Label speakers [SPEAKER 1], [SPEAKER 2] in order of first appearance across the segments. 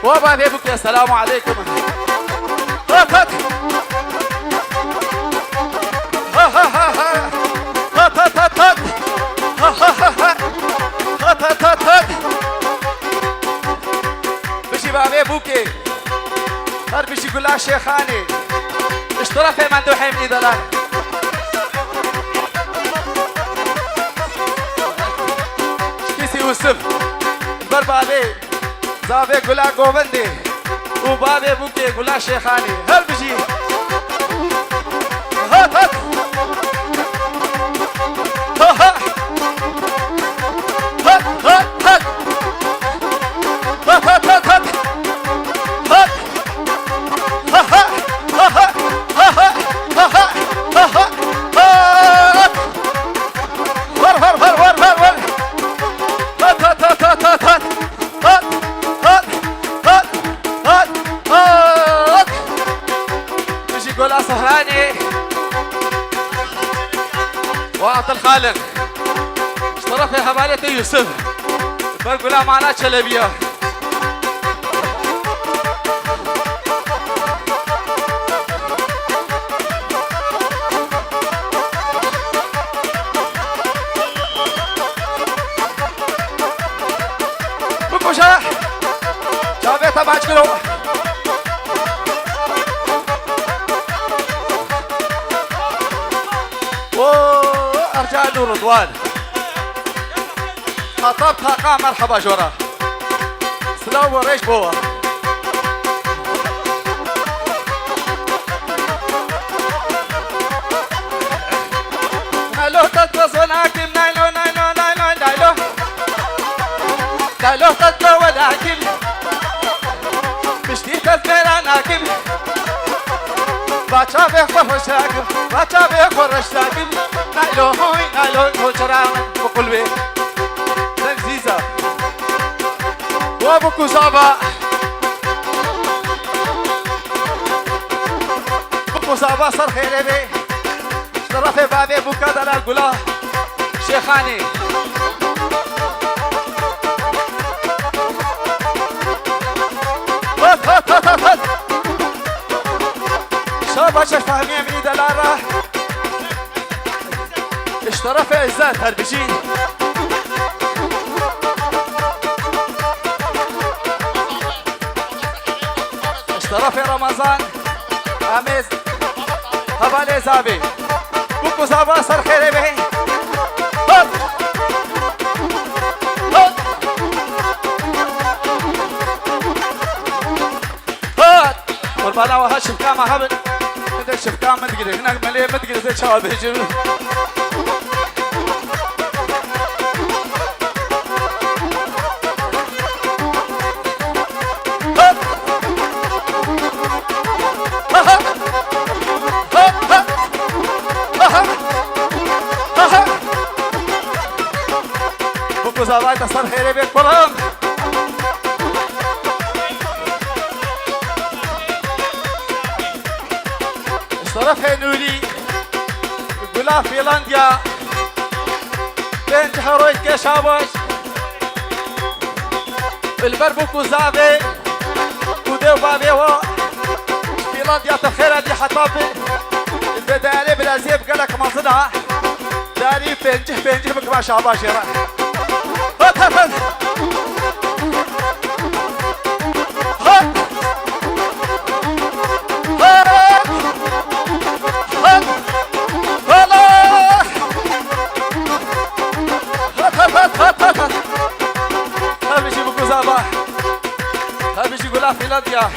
[SPEAKER 1] وابا بيبك يا السلام عليكم. هات هات هات هات هات هات هات هات هات هات بشي بابي بوكي هر بشي كلها شيخاني اشترى في مندو حيمني دلال شكيسي يوسف بر بابي زابي كلها قوبندي وبابي بوكي كلها شيخاني هر بشي هات هات وعط الخالق اشترى في حبالة يوسف برقلا معنا شلبية بكوشا شابيتها بعد كيلو أرجع له رضوان خطبتها قام مرحبا جورا سلام وريش بوا نايلو تتوصل ناكم نايلو نايلو نايلو نايلو نايلو تتوصل ولكن مشتي تزمير ناكم بچا بخورش ناكم بچا بخورش ناكم نايلو هوي نايلو هوشرا بقلبي زيزا وابو كوزابا كوزابا صار خيري بي شرف بابي بوكا دلال قلا شيخاني هات هات هات هات شابا شفاهمي مني دلال اشترف عزات هربجي اشترف رمضان اميز هبالي زابي بوكو زابا صار خيري به هات هات هات والبلا وهاش شفكام هبل عندك شفكام مدقري هناك مليه مدقري زي شباب يجيبوا زاوية صار خيري بيت كلهم اشترف هنولي قلا فنلندا بنت حرويت كشابش البربوكو زافي وديو بابي و فنلندا تخير دي حطابي البدالي بالازيب قالك مصدع داري بنجه بك ما شاباش يرى هات هات هات هات هات هات هات هات هبشي بكو زابا هبشي قولا فنلندا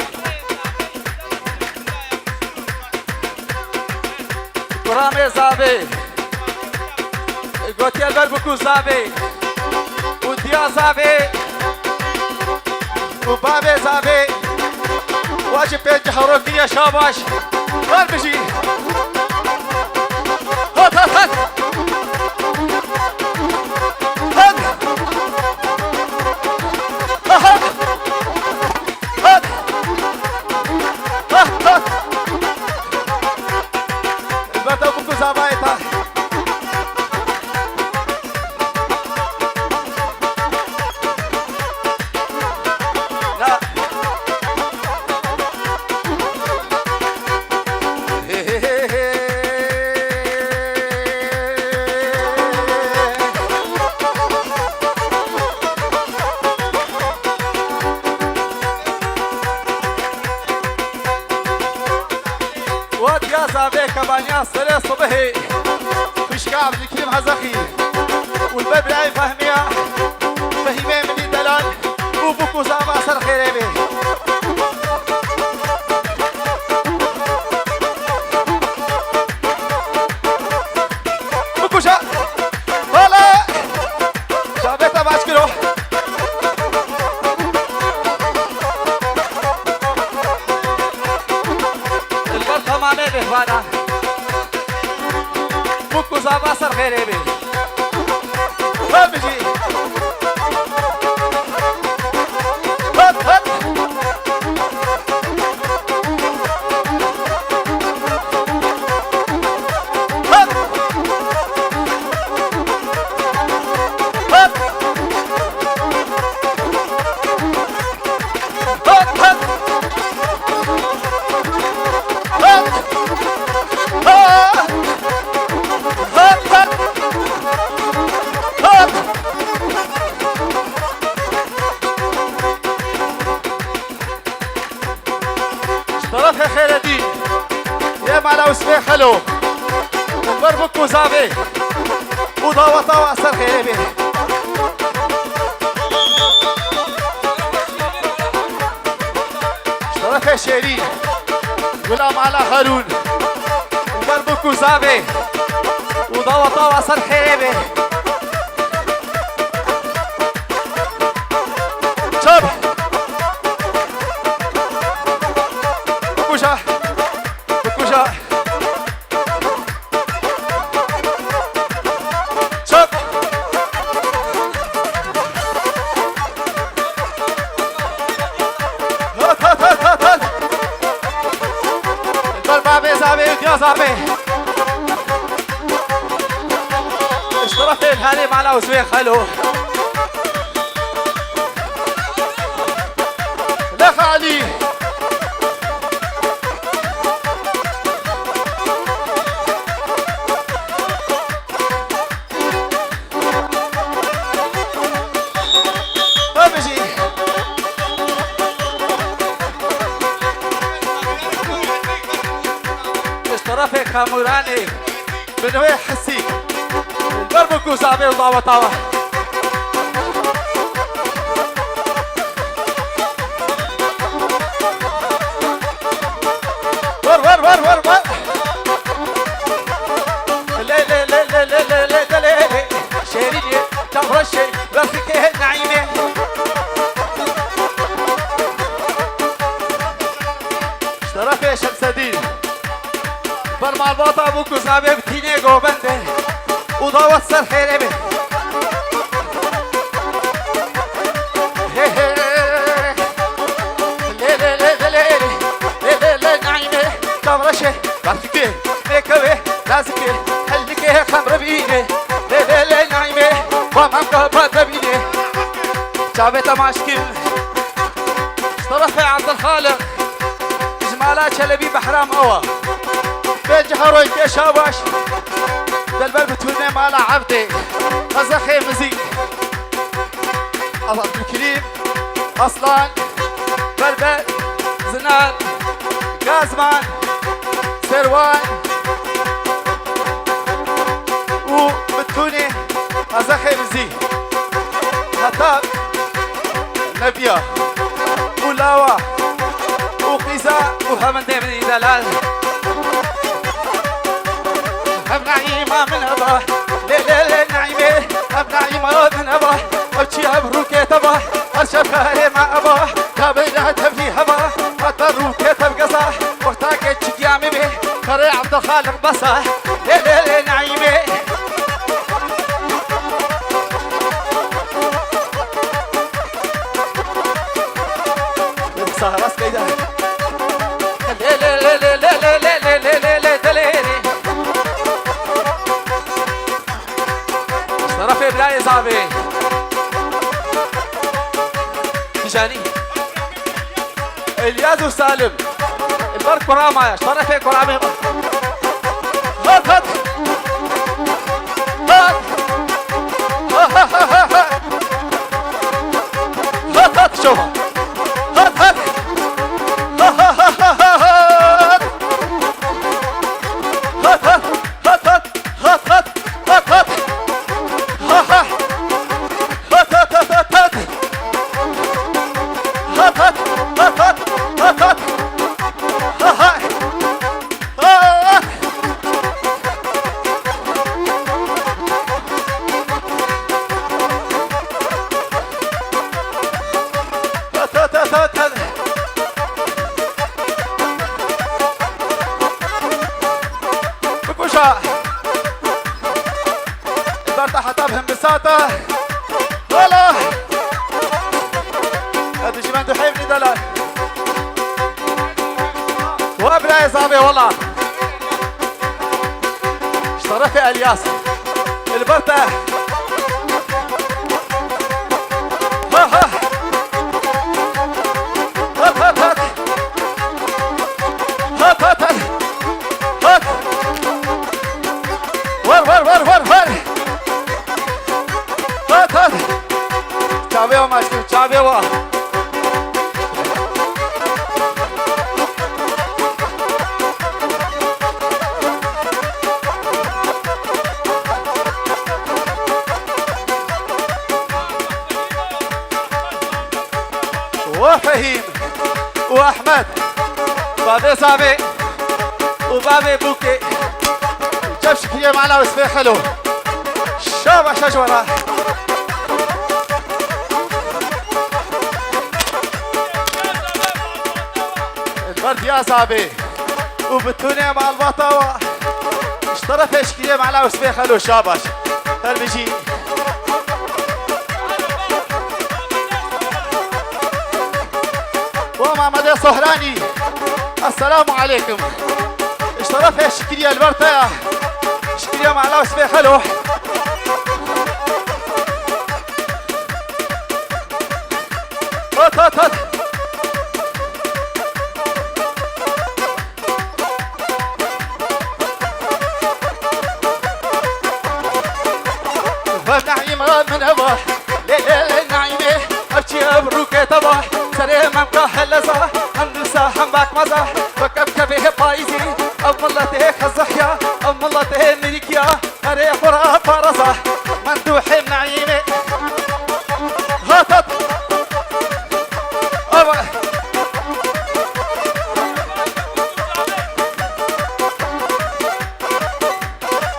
[SPEAKER 1] قرامي زابي قوتي البربكو زابي وديا زابي وبابي زابي واجب بيت حروك يا شاباش هربشي هات هات هات هات هات هات هات هات البرد بكو زابايتا زابي كبانيا سري صبحي وش عبد الكريم هزخي والباب لا فهمية فهمي من دلال وبوكو زابا سر خيري بوكو شا هلا شابيتا باشكرو البرطة ما نبه وانا بوكو زابا سر خيري بي بيجي هات هات هات طرفها خير الدين يا معنا وسمي حلو وبربك وزابي وضاوطة وأثر خير به طرفها شيرين غلام على هارون وبربك وزابي وضاوطة وأثر خير به شب بكوشة بكوشة شب هات هات هات هات هات البابي زابي يا زابي اشترفت الهاني معنا وسوي خلو لا خالي اشترفت خموراني بنوي حسي البربكو زابي وضاوة طاوة ور ور ور ور ور لي لي لي لي لي لي لي لي شيريني تفرشي رفيقي نعيمة اشترفت شمس الدين فرما الباطا بوكو زابي بتيني قوبنده وضاوة سر خيري به رشه برفكه ميكوه لازكه حلكه خمر بينه ليلة نعيمه ومام قبض بينه جابت ماشكل اشترفه عبد الخالق اجمالات شلبي بحرام هوا بجهر ويتشابش دلبل بتونه مالا عبدي غزخي مزيد الله الكريم اصلان بربر زنان غازمان سروان وبتوني غزخي مزيد خطاب نبيا ولاوة وقيزة وهمن ديمني دلال هم نعيمة من أبا ليلة نعيمة هم نعيمة من أبا أبكي أبروكي تبا أرشف خاري مع أبا كابينها تبني هبا أطروكي تبقصا وقتاك تشكيامي بي خري عبد الخالق بصا ليلة نعيمة سهرس كيدا شرف ابراهيم زابي تجاني الياز وسالم البرك كرامة شرف كرامة هات هات هات هات هات شوفها هات هات هات هات هات هات بكوشة البرطة حطبهم بساطة ولا هذا جيبان تحيبني دلال وابنا يا صاحبي والله اشترف يا الياس البرطة ها ها هات هات هات هات هات هات هات ور ور ور ور ور هات هات چاوه ماشکو چاوه وفهيم واحمد بابي صابي وبابي بوكي جاب شكلية معنا واسمه حلو شابه شجورة البرد يا صابي وبالتونية مع البطاوة اشترف شكلية معنا واسمه حلو شابش هالبيجي ومحمد الصهراني السلام عليكم اشترف يا شكريا البرطة شكريا مع الله واسمه حلو هات هات هات فنعيم من أباح ليلة نعيمة أبكي أبروك تباح سري ممكح اللزاح هندسة همباك مزاح فكبكبه بايزي أم الله تهيك الزحيا أم الله تهي ملكيا هري قرى فرزاح مندوح نعيمة هاتت أبا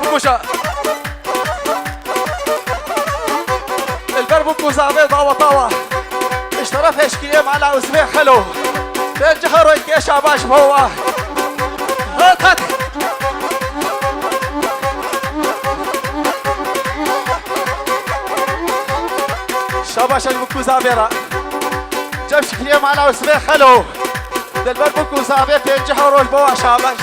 [SPEAKER 1] بكوشا البربوكو زعبي ضاوة طاوة اشترف اشكيلية معنا واسمه حلو بين جهر ويكيش عباش بوا هات هات شاباش البوكو زعبيرا جاب شكلية معنا واسمه حلو دلبر بوكو زعبي بين جهر ويكيش بوا شاباش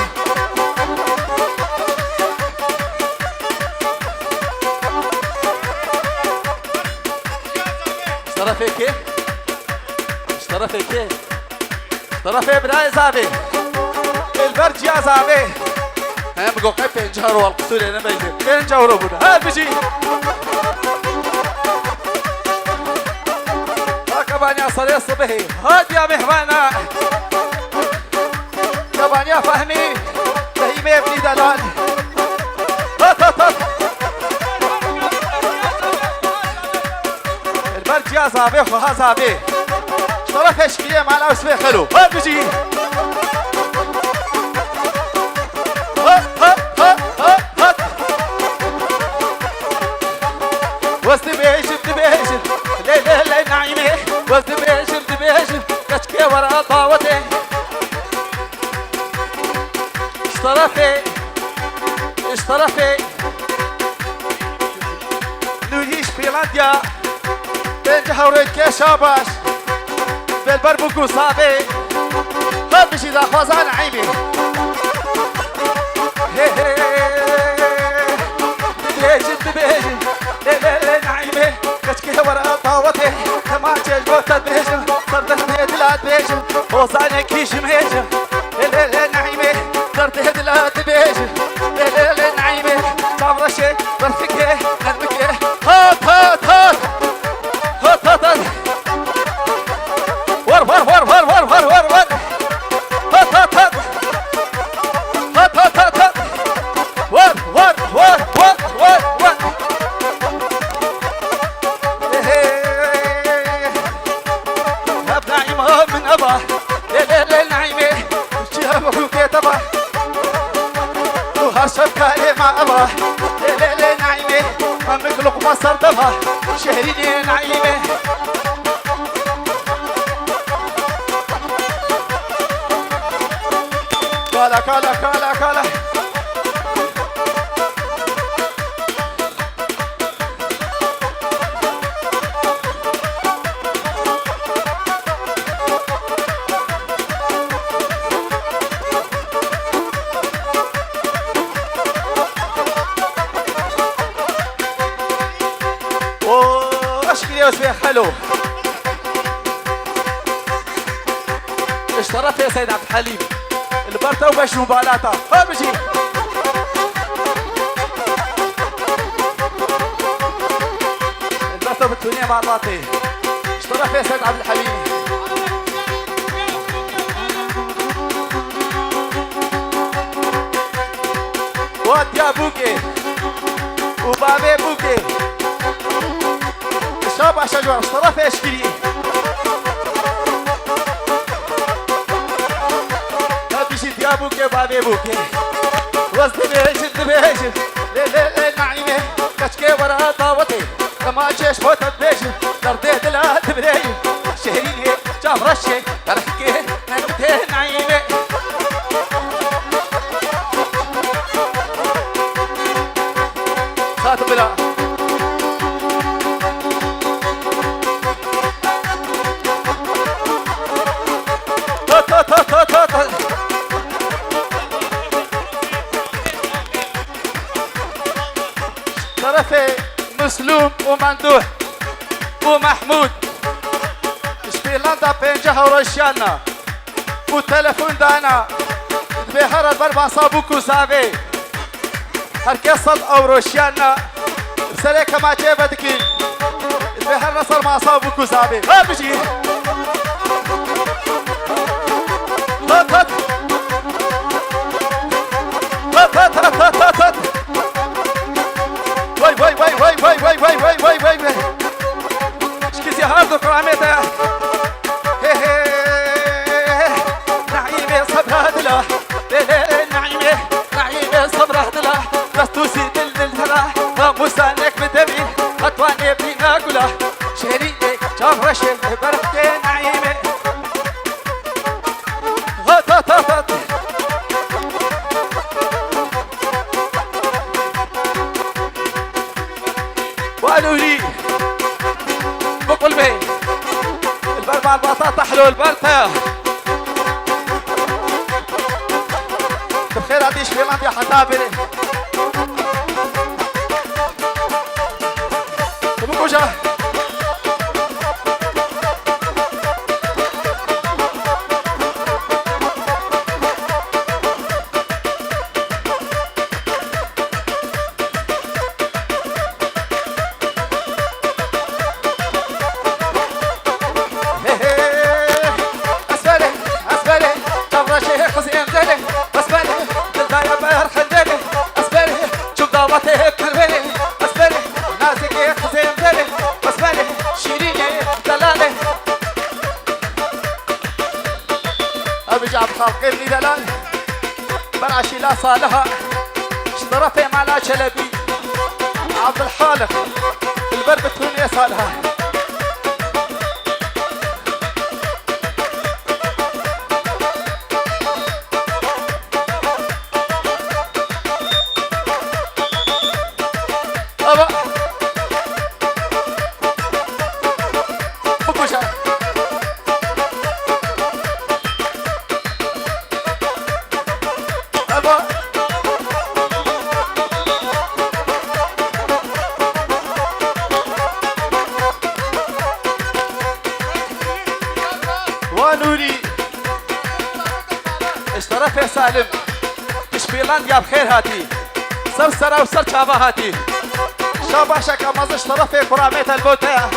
[SPEAKER 1] اشترف كيف اشترف كيف اشترف ابراهيم زعبي البرج يا زعبي هم قوقي بينجهر والقصول انا بيجي بينجهر ابونا هات بيجي كمان يا صلي الصبحي هات يا مهوانا كمان يا فهمي فهيمة ابني دلال هات هات هات البرج يا زعبي وها زعبي اشترف اشكيلية معنا واسمه حلو هات بيجي هات هات هات هات هات وسط بيجم دبيجم ليلة ليلة نعيمة وسط بيجم دبيجم كشكي ورا طاوتي اشترفي نويش فنلندا بين جهوريت كشاباش بالبربوكو صابي هات بشي ذا خوازان عيمي دبيجن ليلة نعيمة كشكي ورا طاوتي كما تجبوت بيجن صرت هدلات بيجن وصاني كيش ميجن ليلة نعيمة صرت هدلات بيجن ليلة نعيمة صابر شي برفكي هنبكي هات هات هات هات هات هات ور ور ور ور ور ور ور ور هات هات هات هات هات هات هات ور ور ور ور ور ور ابنعي ما من ابا برشا بكاري مع الله ليلة نعيمة أمك لقمة صردها شهرين نعيمة كالا كالا كالا كالا اشكري وسبيع حلو اشترف يا سيد عبد الحليم البرتا وباش مبالاتا ها بجي البرتا بالدنيا مع اللاطي اشترف يا سيد عبد الحليم واد يا بوكي وبابي بوكي شابع شجرة اشترف اشكري بيشي يا بوكي بابي بوكي وزد بيشد بيشد ليلة نعيمة كشكي ورا طاوتي كما جيش فوتت بيشد درديت لا تبري شهريني جاب رشي تركي نمتي نعيمة خاتم بلا طرفي مسلوم ومندوح ومحمود شبيلاندا بينجها ورشانا والتلفون دانا بهرد بربع صابوك وصابي هركسل او رشانا بسليكا ما جيبتكي بهر نصر مع صابوك وصابي ها بجي هات هات هات هات هات هات هات واي واي واي واي واي واي واي واي واي واي واي شكيزي هاردو كراميتا هي هي نعيمة صبرها دلا نعيمة نعيمة صبرها دلا دستوسي دل دلا موسانك بدمي أطواني بينا قلا شهريني جاب رشي بركتي نعيمة هات هات هات هات وقالوا لي بقول بي البربع البطاطا حلو البرتا بخير عنديش في لندن حتابري تبقوا جا ابي جاب خلقني دلال برعشي لا صالحة اشترفي مع لا شلبي عبد الخالق البرد توني صالحة ابا بكوشا ونوري اشترف يا سالم تشبيلانديا بخير هاتي سرسرة وسر شابا هاتي شابا شكا مز اشترف يا كراميت البوتة